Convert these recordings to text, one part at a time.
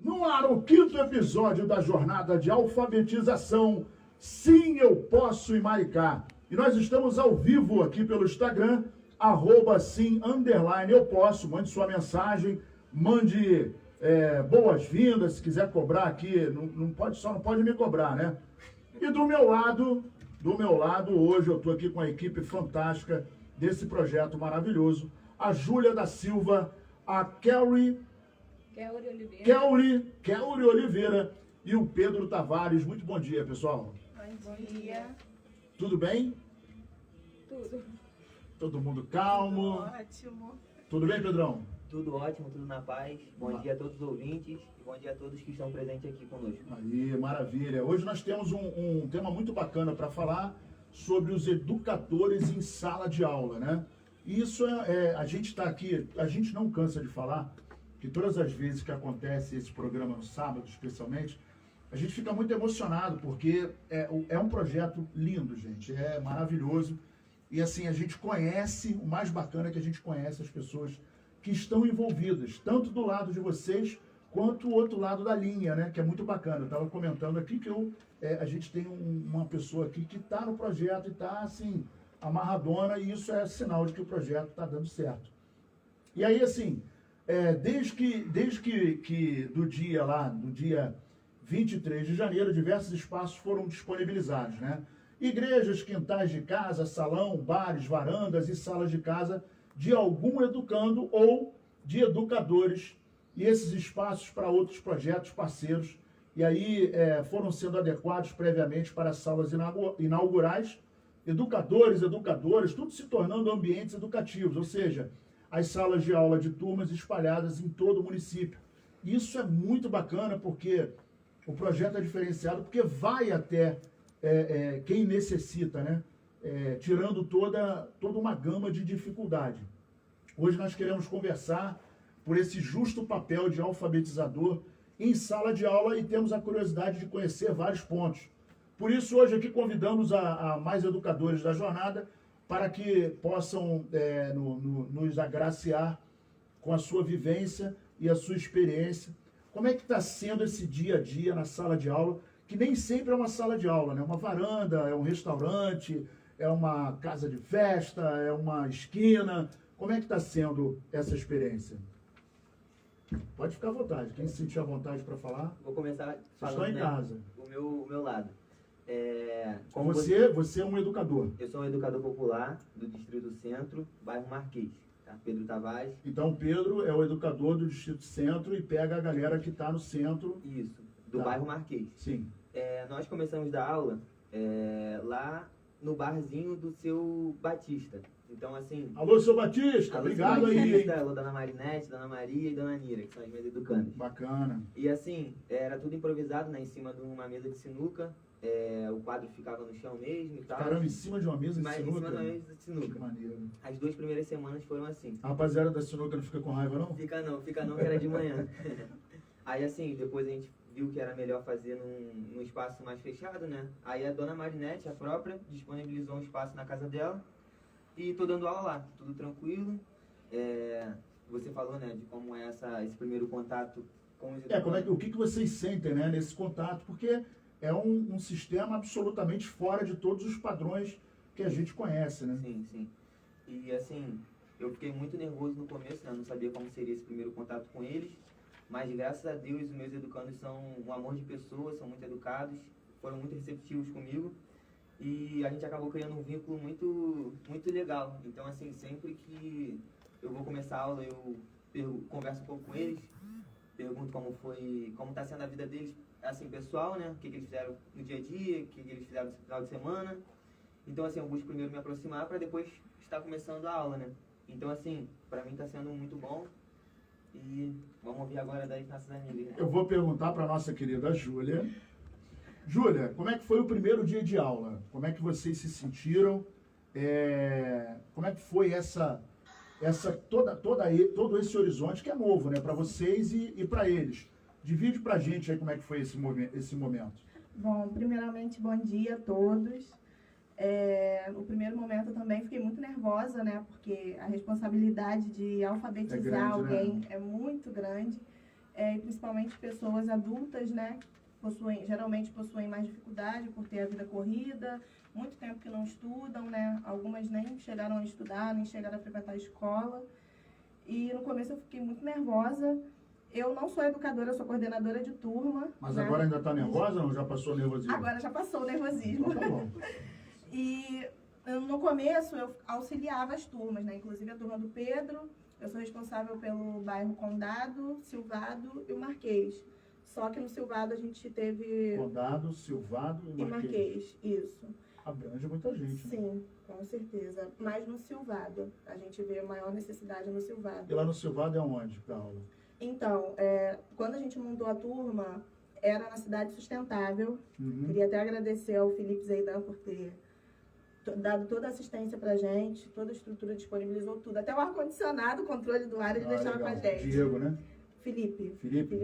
No ar, o 5º episódio da jornada de alfabetização Sim, Eu Posso em Maricá. E nós estamos ao vivo aqui pelo Instagram, @sim_eu posso. Mande sua mensagem, mande boas-vindas, se quiser cobrar aqui, não pode me cobrar, né? E do meu lado, hoje eu estou aqui com a equipe fantástica desse projeto maravilhoso, a Júlia da Silva, a Kelly Oliveira e o Pedro Tavares. Muito bom dia, pessoal. Bom dia. Tudo bem? Tudo. Todo mundo calmo? Tudo ótimo. Tudo bem, Pedrão? Tudo ótimo, tudo na paz. Bom dia a todos os ouvintes e bom dia a todos que estão presentes aqui conosco. Aí, maravilha. Hoje nós temos um tema muito bacana para falar sobre os educadores em sala de aula, né? Isso a gente está aqui, a gente não cansa de falar que todas as vezes que acontece esse programa no sábado, especialmente, a gente fica muito emocionado, porque é um projeto lindo, gente, é maravilhoso. E assim, a gente conhece, o mais bacana é que a gente conhece as pessoas que estão envolvidas, tanto do lado de vocês, quanto o outro lado da linha, né? Que é muito bacana. Eu estava comentando aqui que a gente tem uma pessoa aqui que está no projeto e está, assim, amarradona, e isso é sinal de que o projeto está dando certo. E aí, assim, desde que do dia 23 de janeiro, diversos espaços foram disponibilizados, né? Igrejas, quintais de casa, salão, bares, varandas e salas de casa de algum educando ou de educadores, e esses espaços para outros projetos parceiros, e aí foram sendo adequados previamente para salas inaugurais, educadoras, tudo se tornando ambientes educativos, ou seja, as salas de aula de turmas espalhadas em todo o município. Isso é muito bacana, porque o projeto é diferenciado, porque vai até quem necessita, né? Tirando toda uma gama de dificuldade. Hoje nós queremos conversar por esse justo papel de alfabetizador em sala de aula e temos a curiosidade de conhecer vários pontos. Por isso, hoje aqui convidamos a mais educadores da jornada para que possam nos agraciar com a sua vivência e a sua experiência. Como é que está sendo esse dia a dia na sala de aula, que nem sempre é uma sala de aula, né? Uma varanda, é um restaurante, é uma casa de festa, é uma esquina. Como é que está sendo essa experiência? Pode ficar à vontade. Quem se sentir à vontade para falar? Vou começar falando, Estou em casa. O meu lado. Como você é um educador. Eu sou um educador popular do Distrito Centro, bairro Marquês, tá? Pedro Tavares. Então, Pedro é o educador do Distrito Centro e pega a galera que está no centro. Isso, do Tá. bairro Marquês. Sim. Nós começamos a dar aula lá no barzinho do seu Batista. Então, assim... Alô, seu Batista, alô, obrigado seu aí, Batista, hein? alô, Dona Marinete, Dona Maria e Dona Nira, que são as minhas educandas. Bacana. E assim, era tudo improvisado, né, em cima de uma mesa de sinuca. O quadro ficava no chão mesmo e tal. Caramba, em cima de uma mesa de Mas em sinuca? cima de uma mesa de Que sinuca. maneiro. As 2 primeiras semanas foram assim. A rapaziada da sinuca não fica com raiva, não? Fica não, que era de manhã. Aí assim, depois a gente viu que era melhor fazer num espaço mais fechado, né? Aí a Dona Marinete, a própria, disponibilizou um espaço na casa dela. E tô dando aula lá, tudo tranquilo. Você falou, né, de como é esse primeiro contato com os educadores. O que vocês sentem, né, nesse contato? Porque é um sistema absolutamente fora de todos os padrões que a gente conhece, né? Sim, sim. E assim, eu fiquei muito nervoso no começo, né? Eu não sabia como seria esse primeiro contato com eles. Mas graças a Deus, os meus educandos são um amor de pessoas, são muito educados, foram muito receptivos comigo. E a gente acabou criando um vínculo muito, muito legal. Então, assim, sempre que eu vou começar a aula, eu converso um pouco com eles, pergunto como está sendo a vida deles, assim, pessoal, né? O que eles fizeram no dia a dia, o que eles fizeram no final de semana. Então, assim, eu busco primeiro me aproximar para depois estar começando a aula, né? Então, assim, para mim está sendo muito bom. E vamos ouvir agora daí nossas amigas, né? Eu vou perguntar para nossa querida Júlia. Júlia, como é que foi o primeiro dia de aula? Como é que vocês se sentiram? Como é que foi todo esse horizonte que é novo, né, para vocês e para eles? Divide para a gente aí como é que foi esse momento. Bom, primeiramente, bom dia a todos. No primeiro momento eu também fiquei muito nervosa, né? Porque a responsabilidade de alfabetizar É grande, alguém, né? é muito grande. principalmente pessoas adultas, né? Geralmente possuem mais dificuldade por ter a vida corrida, muito tempo que não estudam, né? Algumas nem chegaram a estudar, nem chegaram a frequentar a escola. E no começo eu fiquei muito nervosa. Eu não sou educadora, eu sou coordenadora de turma. Mas né? agora ainda está nervosa ou já passou o nervosismo? Agora já passou o nervosismo. Então tá bom. E no começo eu auxiliava as turmas, né? Inclusive a turma do Pedro. Eu sou responsável pelo bairro Condado, Silvado e o Marquês. Só que no Silvado a gente teve... Condado, Silvado e E Marquês. Marquês, isso. Abrange muita gente, né? Sim, com certeza. Mas no Silvado. A gente vê a maior necessidade no Silvado. E lá no Silvado é onde para aula? Então, quando a gente montou a turma, era na Cidade Sustentável. Uhum. Queria até agradecer ao Felipe Zeidan por ter dado toda a assistência pra gente, toda a estrutura, disponibilizou tudo. Até o ar-condicionado, o controle do ar, ele deixava legal. com a gente. Diego, né? Felipe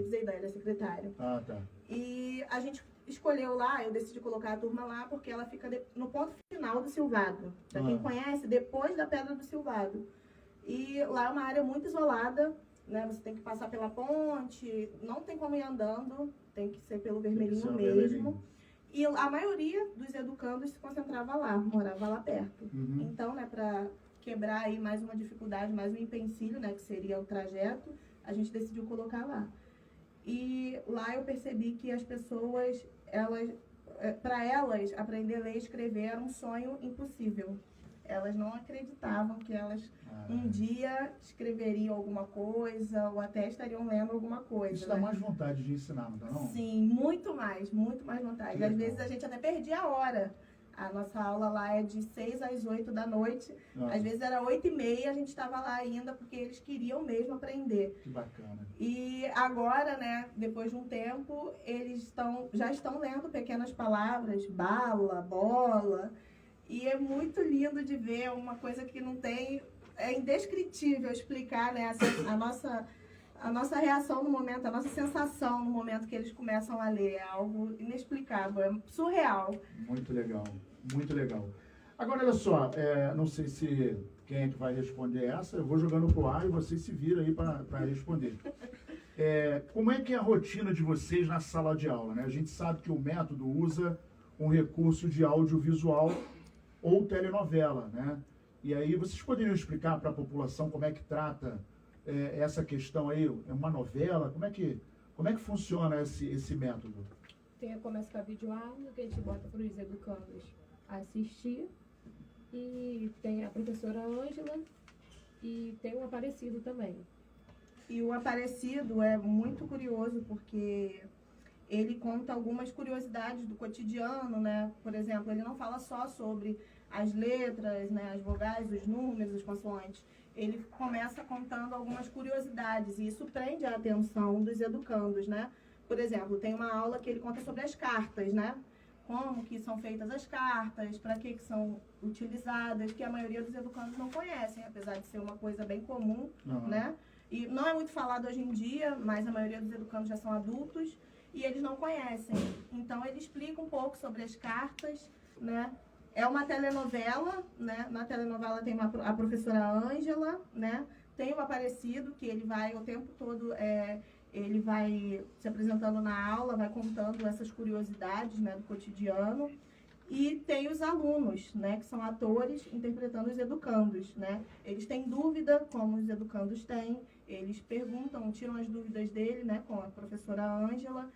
Zeidan, ele é secretário. Ah, tá. E a gente escolheu lá, eu decidi colocar a turma lá, porque ela fica no ponto final do Silvado. Pra quem conhece, depois da Pedra do Silvado. E lá é uma área muito isolada, né? Você tem que passar pela ponte, não tem como ir andando, tem que ser pelo vermelhinho mesmo. Vermelhinho. E a maioria dos educandos se concentrava lá, morava lá perto. Uhum. Então, né, para quebrar aí mais uma dificuldade, mais um empecilho, né, que seria o trajeto, a gente decidiu colocar lá. E lá eu percebi que as pessoas, para elas, aprender a ler e escrever era um sonho impossível. Elas não acreditavam que elas um dia escreveriam alguma coisa ou até estariam lendo alguma coisa. Isso dá né? mais vontade de ensinar, não dá não? Sim, muito mais vontade. Às vezes a gente até perdia a hora. A nossa aula lá é de 6 às 8 da noite. Às vezes era 8h30, a gente estava lá ainda porque eles queriam mesmo aprender. Que bacana. E agora, né, depois de um tempo, eles já estão lendo pequenas palavras, bala, bola. E é muito lindo de ver uma coisa que não tem... É indescritível explicar, né, a nossa reação no momento, a nossa sensação no momento que eles começam a ler. É algo inexplicável, é surreal. Muito legal, muito legal. Agora, olha só, não sei se quem é que vai responder essa, eu vou jogando pro ar e vocês se viram aí para responder. Como é que é a rotina de vocês na sala de aula, né? A gente sabe que o método usa um recurso de audiovisual ou telenovela, né? E aí vocês poderiam explicar para a população como é que trata essa questão aí? É uma novela? Como é que funciona esse método? Começa com a videoaula, que a gente bota para os educandos assistir. E tem a professora Ângela e tem o Aparecido também. E o Aparecido é muito curioso porque ele conta algumas curiosidades do cotidiano, né? Por exemplo, ele não fala só sobre as letras, né, as vogais, os números, as consoantes. Ele começa contando algumas curiosidades e isso prende a atenção dos educandos, né? Por exemplo, tem uma aula que ele conta sobre as cartas, né? Como que são feitas as cartas, para que são utilizadas, que a maioria dos educandos não conhecem, apesar de ser uma coisa bem comum, né? E não é muito falado hoje em dia, mas a maioria dos educandos já são adultos e eles não conhecem. Então, ele explica um pouco sobre as cartas, né? É uma telenovela, né? Na telenovela tem a professora Ângela, né? Tem o Aparecido, que ele vai o tempo todo, ele vai se apresentando na aula, vai contando essas curiosidades, né, do cotidiano. E tem os alunos, né, que são atores interpretando os educandos, né? Eles têm dúvida, como os educandos têm, eles perguntam, tiram as dúvidas dele, né, com a professora Ângela.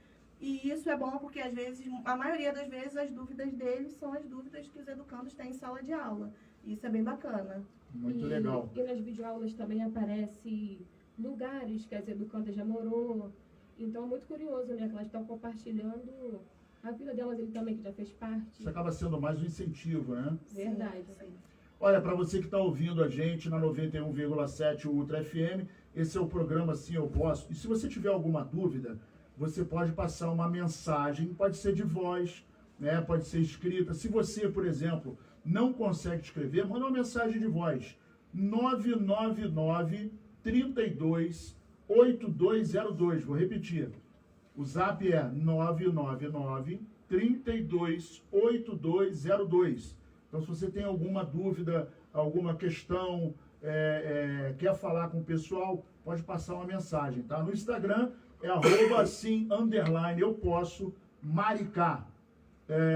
E isso é bom porque, às vezes, a maioria das vezes, as dúvidas deles são as dúvidas que os educandos têm em sala de aula. Isso é bem bacana. Muito legal. E nas videoaulas também aparece lugares que as educandas já morou. Então é muito curioso, né? Que elas estão compartilhando a vida delas, ele também, que já fez parte. Isso acaba sendo mais um incentivo, né? Verdade. Sim. Olha, para você que está ouvindo a gente na 91,7 Ultra FM, esse é o programa Sim Eu Posso. E se você tiver alguma dúvida, você pode passar uma mensagem, pode ser de voz, né? Pode ser escrita. Se você, por exemplo, não consegue escrever, manda uma mensagem de voz. 999 32 8202. Vou repetir. O zap é 999 32 8202. Então, se você tem alguma dúvida, alguma questão, quer falar com o pessoal, pode passar uma mensagem, tá? No Instagram é @sim_eu posso Maricá.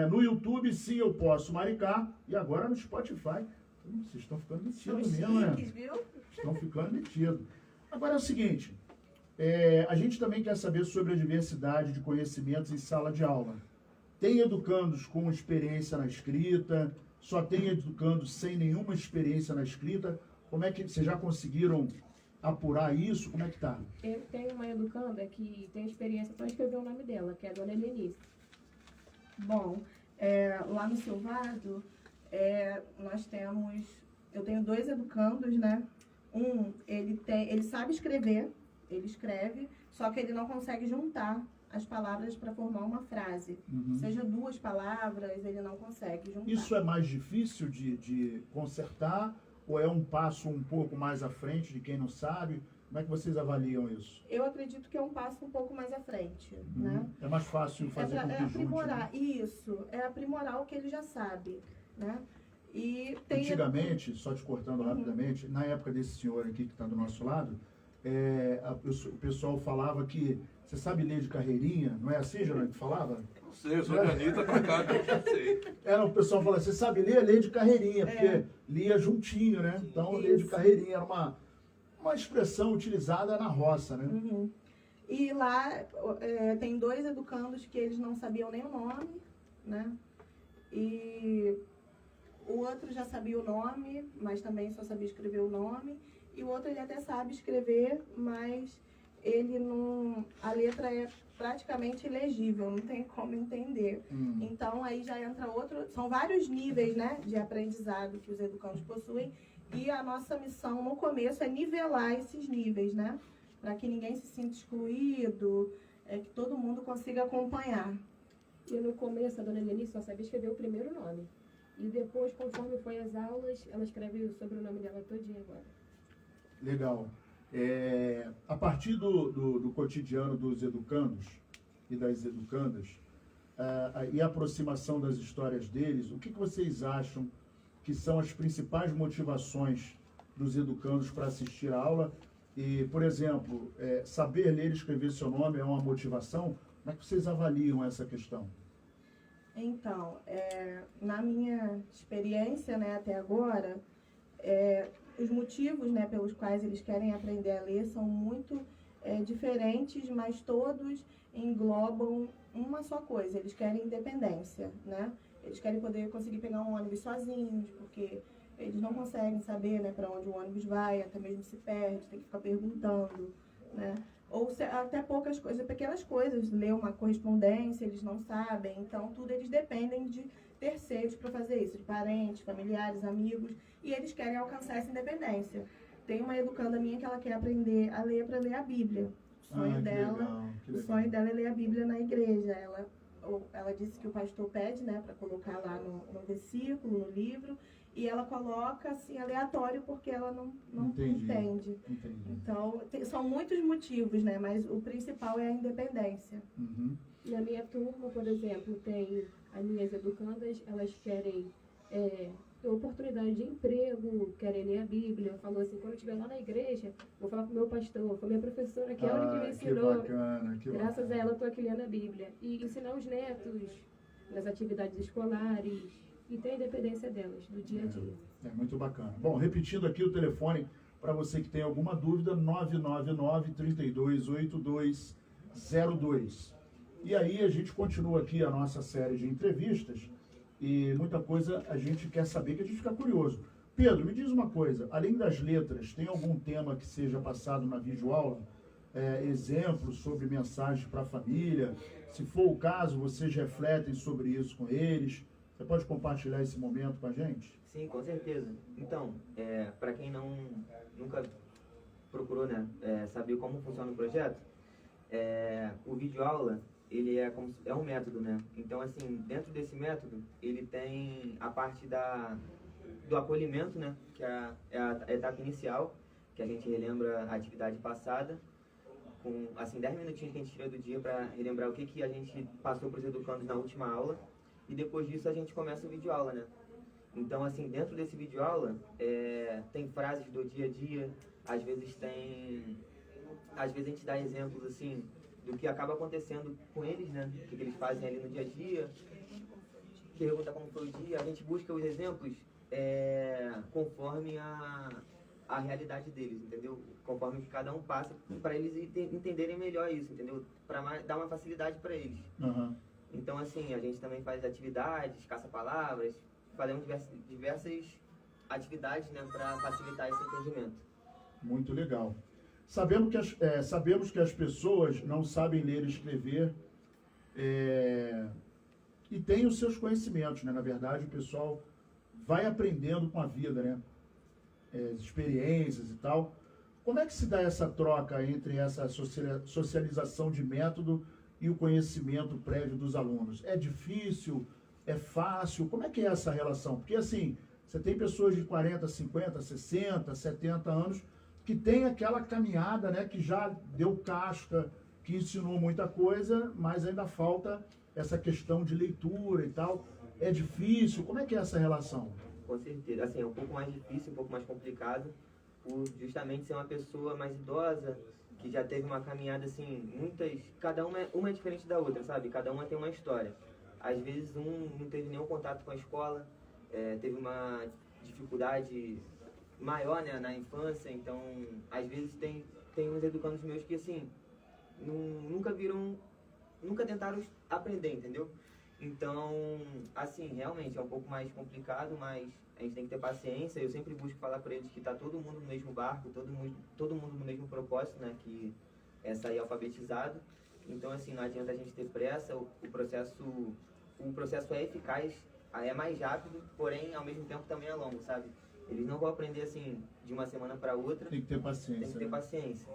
No YouTube, sim, eu posso Maricá. E agora no Spotify. Vocês estão ficando metidos mesmo, né? Chiques, viu? Estão ficando metidos. Agora é o seguinte, a gente também quer saber sobre a diversidade de conhecimentos em sala de aula. Tem educandos com experiência na escrita? Só tem educandos sem nenhuma experiência na escrita? Como é que vocês já conseguiram apurar isso? Como é que tá? Eu tenho uma educanda que tem experiência, só escrever o nome dela, que é a dona Helenice. Bom, lá no Silvado, eu tenho 2 educandos, né? Ele sabe escrever, ele escreve, só que ele não consegue juntar as palavras para formar uma frase. Seja 2 palavras, ele não consegue juntar. Isso é mais difícil de consertar ou é um passo um pouco mais à frente de quem não sabe? Como é que vocês avaliam isso? Eu acredito que é um passo um pouco mais à frente, né? É mais fácil fazer com que junte, aprimorar, né? Isso, é aprimorar o que ele já sabe, né? E tem Antigamente, só te cortando rapidamente, na época desse senhor aqui que está do nosso lado, o pessoal falava que você sabe ler de carreirinha, não é assim, Geraldo, que falava? Não sei, eu sou de Anitta pra cá, que eu já sei. O pessoal falava, você sabe ler de carreirinha, porque lia juntinho, né? Então, ler de carreirinha era uma expressão utilizada na roça, né? E lá tem 2 educandos que eles não sabiam nem o nome, né? E o outro já sabia o nome, mas também só sabia escrever o nome. E o outro ele até sabe escrever, mas ele não... A letra é praticamente ilegível, não tem como entender. Então aí já entra outro... São vários níveis, né, de aprendizado que os educandos possuem. E a nossa missão no começo é nivelar esses níveis, né? Para que ninguém se sinta excluído, que todo mundo consiga acompanhar. E no começo, a dona Helenice só sabia escrever o primeiro nome. E depois, conforme foi as aulas, ela escreve o sobrenome dela todinho agora. Legal. A partir do cotidiano dos educandos e das educandas, e a aproximação das histórias deles, o que vocês acham que são as principais motivações dos educandos para assistir a aula? E, por exemplo, saber ler e escrever seu nome é uma motivação? Como é que vocês avaliam essa questão? Então, na minha experiência, né, até agora, os motivos, né, pelos quais eles querem aprender a ler são muito diferentes, mas todos englobam uma só coisa. Eles querem independência, né? Eles querem poder conseguir pegar um ônibus sozinhos, porque eles não conseguem saber, né, para onde o ônibus vai, até mesmo se perde, tem que ficar perguntando, né? Ou até poucas coisas, pequenas coisas, ler uma correspondência, eles não sabem. Então, tudo eles dependem de terceiros para fazer isso, de parentes, familiares, amigos, e eles querem alcançar essa independência. Tem uma educanda minha que ela quer aprender a ler para ler a Bíblia. O sonho dela é ler a Bíblia na igreja. Ela disse que o pastor pede, né, para colocar lá no versículo, no livro, e ela coloca assim aleatório porque ela não entende. Então, são muitos motivos, né, mas o principal é a independência. Na minha turma, por exemplo, tem as minhas educandas, elas querem ter oportunidade de emprego, querem ler a Bíblia. Falou assim, quando eu estiver lá na igreja, vou falar com o meu pastor, com a minha professora, que é a única que me ensinou. Graças a ela, eu estou aqui lendo a Bíblia. E ensinar os netos nas atividades escolares e ter a independência delas, do dia a dia. É muito bacana. Bom, repetindo aqui o telefone, para você que tem alguma dúvida, 999-328202. E aí a gente continua aqui a nossa série de entrevistas e muita coisa a gente quer saber, que a gente fica curioso. Pedro, me diz uma coisa, além das letras, tem algum tema que seja passado na videoaula? Exemplos sobre mensagens para a família? Se for o caso, vocês refletem sobre isso com eles? Você pode compartilhar esse momento com a gente? Sim, com certeza. Então, para quem nunca procurou, né, saber como funciona o projeto, o videoaula, ele é um método, né? Então, assim, dentro desse método, ele tem a parte do acolhimento, né? Que é a etapa inicial, que a gente relembra a atividade passada, com, assim, 10 minutinhos que a gente tira do dia para relembrar o que a gente passou para os educandos na última aula. E depois disso a gente começa o videoaula, né? Então, assim, dentro desse videoaula, tem frases do dia a dia, às vezes tem às vezes a gente dá exemplos, assim, do que acaba acontecendo com eles, né? O que eles fazem ali no dia a dia. Pergunta como foi o dia. A gente busca os exemplos conforme a realidade deles, entendeu? Conforme que cada um passa, para eles entenderem melhor isso, entendeu? Para dar uma facilidade para eles. Aham. Então, assim, a gente também faz atividades, caça-palavras, fazemos diversas atividades, né, para facilitar esse entendimento. Muito legal. Sabemos que as pessoas não sabem ler e escrever e têm os seus conhecimentos, né? Na verdade, o pessoal vai aprendendo com a vida, né? As experiências e tal. Como é que se dá essa troca entre essa socialização de método e o conhecimento prévio dos alunos? É difícil? É fácil? Como é que é essa relação? Porque assim, você tem pessoas de 40, 50, 60, 70 anos que tem aquela caminhada, né, que já deu casca, que ensinou muita coisa, mas ainda falta essa questão de leitura e tal. É difícil? Como é que é essa relação? Com certeza. Assim, é um pouco mais difícil, um pouco mais complicado, por justamente ser uma pessoa mais idosa, que já teve uma caminhada, assim, cada uma é diferente da outra, sabe? Cada uma tem uma história. Às vezes um não teve nenhum contato com a escola, teve uma dificuldade maior, né, na infância, então às vezes tem uns educandos meus que assim nunca tentaram aprender, entendeu? Então, assim, realmente é um pouco mais complicado, mas a gente tem que ter paciência. Eu sempre busco falar para eles que tá todo mundo no mesmo barco, todo mundo no mesmo propósito, né, que é sair alfabetizado. Então, assim, não adianta a gente ter pressa, o processo é eficaz, é mais rápido, porém, ao mesmo tempo também é longo, sabe? Eles não vão aprender, assim, de uma semana para outra. Tem que ter paciência. Tem que ter paciência.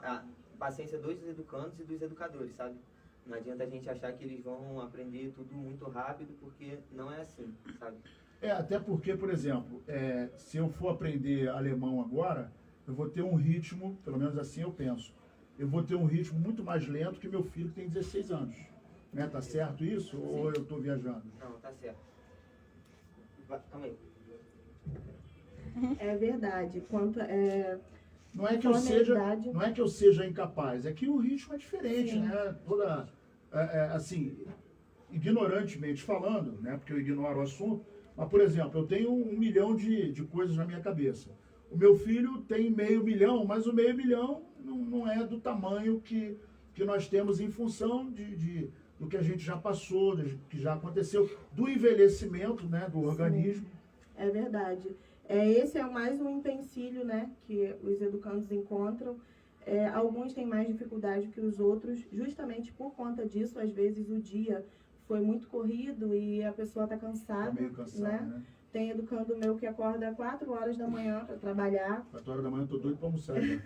A paciência dos educandos e dos educadores, sabe? Não adianta a gente achar que eles vão aprender tudo muito rápido, porque não é assim, sabe? Até porque, por exemplo, se eu for aprender alemão agora, eu vou ter um ritmo, pelo menos assim eu penso, eu vou ter um ritmo muito mais lento que meu filho que tem 16 anos. Né? Tá certo isso? Sim. Ou eu estou viajando? Não, tá certo. Calma aí. É verdade. Não é que eu seja incapaz, é que o ritmo é diferente, Sim. né? Assim, ignorantemente falando, né? Porque eu ignoro o assunto, mas, por exemplo, eu tenho 1 milhão de coisas na minha cabeça. O meu filho tem 500 mil, mas o 500 mil não é do tamanho que nós temos em função do que a gente já passou, do que já aconteceu, do envelhecimento, né? Do organismo. Sim. É verdade. Esse é mais um empecilho, né, que os educandos encontram. Alguns têm mais dificuldade que os outros, justamente por conta disso. Às vezes o dia foi muito corrido e a pessoa está cansada, Tá meio cansado, né? Tem educando meu que acorda 4 horas da manhã para trabalhar. 4 horas da manhã eu tô doido para almoçar. Né?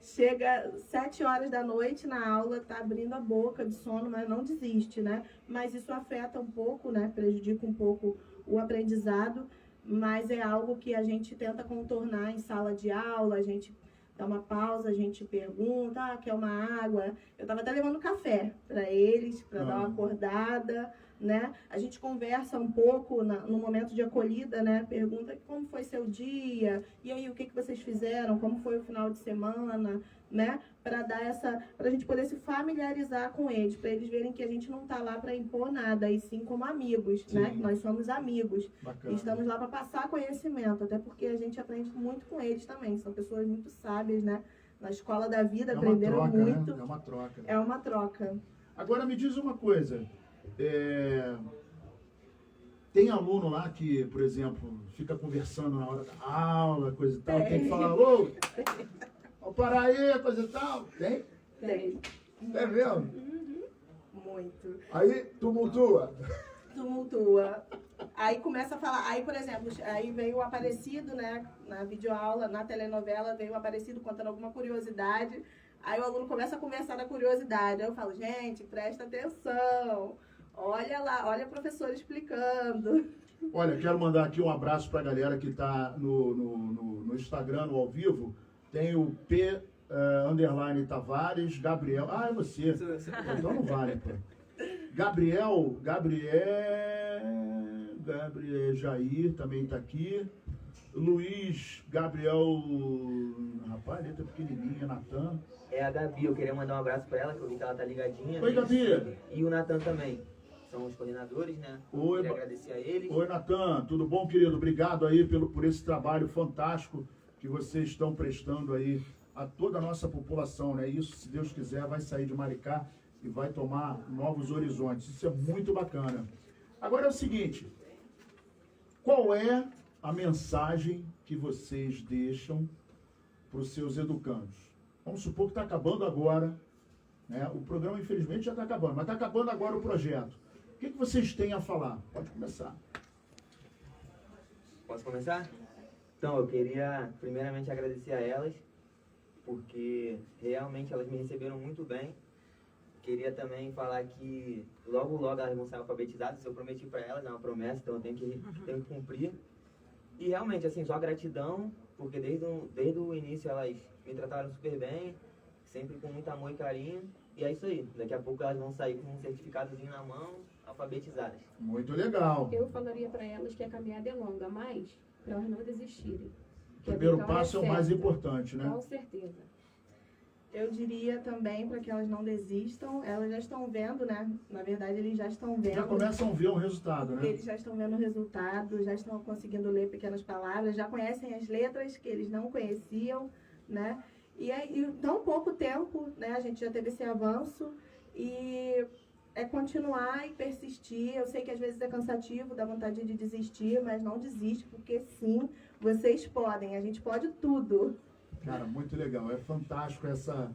Chega 7 horas da noite na aula, tá abrindo a boca de sono, mas não desiste, né? Mas isso afeta um pouco, né? Prejudica um pouco o aprendizado. Mas é algo que a gente tenta contornar em sala de aula, a gente dá uma pausa, a gente pergunta, quer uma água? Eu estava até levando café para eles, para dar uma acordada, né? A gente conversa um pouco no momento de acolhida, né? Pergunta como foi seu dia, e aí o que vocês fizeram, como foi o final de semana, né? Para a gente poder se familiarizar com eles, para eles verem que a gente não está lá para impor nada, e sim como amigos, Sim. né? Nós somos amigos. Bacana. E estamos lá para passar conhecimento, até porque a gente aprende muito com eles também. São pessoas muito sábias, né? Na escola da vida aprenderam muito. Né? É uma troca. É uma troca. Agora me diz uma coisa. Tem aluno lá que, por exemplo, fica conversando na hora da aula, coisa e tal, tem que falar, ô, vamos parar aí, coisa e tal. Tem? Tem. É mesmo? Muito. Aí tumultua. Aí começa a falar, aí, por exemplo, aí veio o Aparecido, né? Na videoaula, na telenovela, veio o Aparecido contando alguma curiosidade. Aí o aluno começa a conversar da curiosidade. Aí eu falo, gente, presta atenção. Olha lá, olha a professora explicando. Olha, quero mandar aqui um abraço pra galera que tá no Instagram, no ao vivo. Tem o _Tavares, Gabriel. Ah, é você. Então não vale, pô. Gabriel Jair também tá aqui. Luiz, Gabriel, rapaz, letra pequenininha, Natan. É a Gabi, eu queria mandar um abraço pra ela, que eu vi que ela tá ligadinha. Oi, Gabi. E o Natan também. São os coordenadores, né? Oi, Queria agradecer a eles. Oi, Natan, tudo bom, querido? Obrigado aí por esse trabalho fantástico que vocês estão prestando aí a toda a nossa população, né? Isso, se Deus quiser, vai sair de Maricá e vai tomar novos horizontes. Isso é muito bacana. Agora é o seguinte, qual é a mensagem que vocês deixam para os seus educandos? Vamos supor que está acabando agora, né? O programa, infelizmente, já está acabando, mas está acabando agora o projeto. O que vocês têm a falar? Pode começar. Posso começar? Então, eu queria primeiramente agradecer a elas, porque realmente elas me receberam muito bem. Queria também falar que logo elas vão ser alfabetizadas, eu prometi para elas, é uma promessa, então eu tenho que cumprir. E realmente, assim, só gratidão, porque desde o início elas me trataram super bem, sempre com muito amor e carinho. E é isso aí, daqui a pouco elas vão sair com um certificadozinho na mão, alfabetizadas. Muito legal. Eu falaria para elas que a caminhada é longa, mas para elas não desistirem. O primeiro passo é o mais certa. importante, né? Com certeza. Eu diria também para que elas não desistam, elas já estão vendo, né? Na verdade, eles já estão vendo. Já começam a ver um resultado, né? Eles já estão vendo o resultado, já estão conseguindo ler pequenas palavras, já conhecem as letras que eles não conheciam, né? E em tão pouco tempo, né, a gente já teve esse avanço e é continuar e persistir. Eu sei que às vezes é cansativo, dá vontade de desistir, mas não desiste, porque sim, vocês podem, a gente pode tudo. Cara, muito legal. É fantástico essa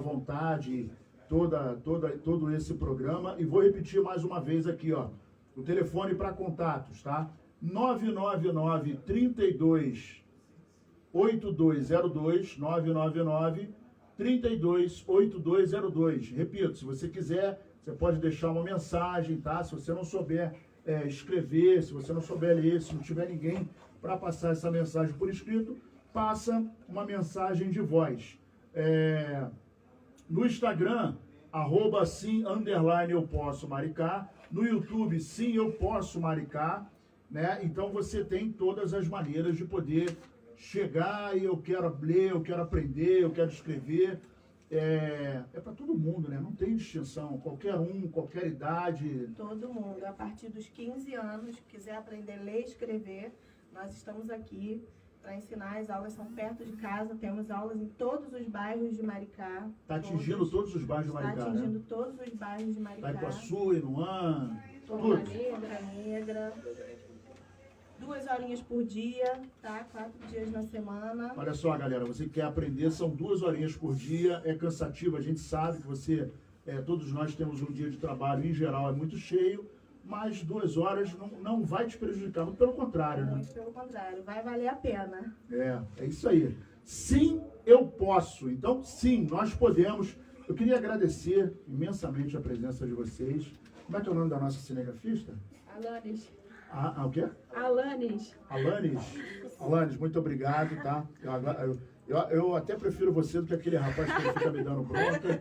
vontade, todo esse programa. E vou repetir mais uma vez aqui, ó. O telefone para contatos, tá? 999 32 8202, 999 32 8202. Repito, se você quiser, você pode deixar uma mensagem, tá? Se você não souber escrever, se você não souber ler, se não tiver ninguém para passar essa mensagem por escrito, passa uma mensagem de voz. No Instagram, @sim_eu_posso_Maricá. No YouTube, sim, eu posso Maricá, né? Então você tem todas as maneiras de poder chegar e eu quero ler, eu quero aprender, eu quero escrever. É para todo mundo, né? Não tem distinção. Qualquer um, qualquer idade. Todo mundo, a partir dos 15 anos, quiser aprender a ler e escrever, nós estamos aqui para ensinar. As aulas são perto de casa, temos aulas em todos os bairros de Maricá. Está atingindo todos os bairros de Maricá, Está atingindo né? todos os bairros de Maricá. Itaipuaçu, Inuã, Porto tudo. Negra. 2 horinhas por dia, tá? 4 dias na semana. Olha só, galera, você quer aprender, são 2 horinhas por dia, é cansativo, a gente sabe que você, todos nós temos um dia de trabalho, em geral, é muito cheio, mas 2 horas não vai te prejudicar, muito pelo contrário, né? Muito pelo contrário, vai valer a pena. É isso aí. Sim, eu posso. Então, sim, nós podemos. Eu queria agradecer imensamente a presença de vocês. Como é que é o nome da nossa cinegrafista? Alanis. O quê? Alanis. Alanis, muito obrigado, tá? Eu até prefiro você do que aquele rapaz que fica me dando bronca.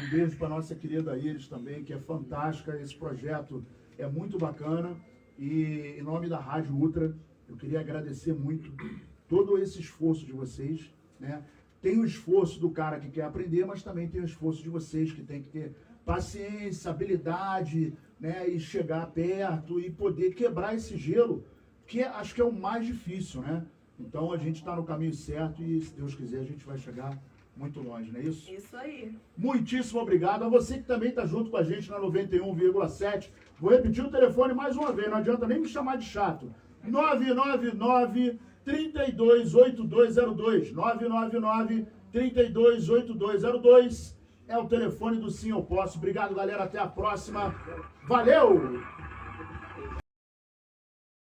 Um beijo para nossa querida Iris também, que é fantástica. Esse projeto é muito bacana. E em nome da Rádio Ultra, eu queria agradecer muito todo esse esforço de vocês, né? Tem o esforço do cara que quer aprender, mas também tem o esforço de vocês que tem que ter paciência, habilidade, né? E chegar perto e poder quebrar esse gelo, que acho que é o mais difícil, né? Então a gente está no caminho certo e, se Deus quiser, a gente vai chegar muito longe, não é isso? Isso aí. Muitíssimo obrigado a você que também está junto com a gente na 91,7. Vou repetir o telefone mais uma vez, não adianta nem me chamar de chato. 999 328202, 999 328202 é o telefone do Sim Eu Posso. Obrigado, galera, até a próxima. Valeu!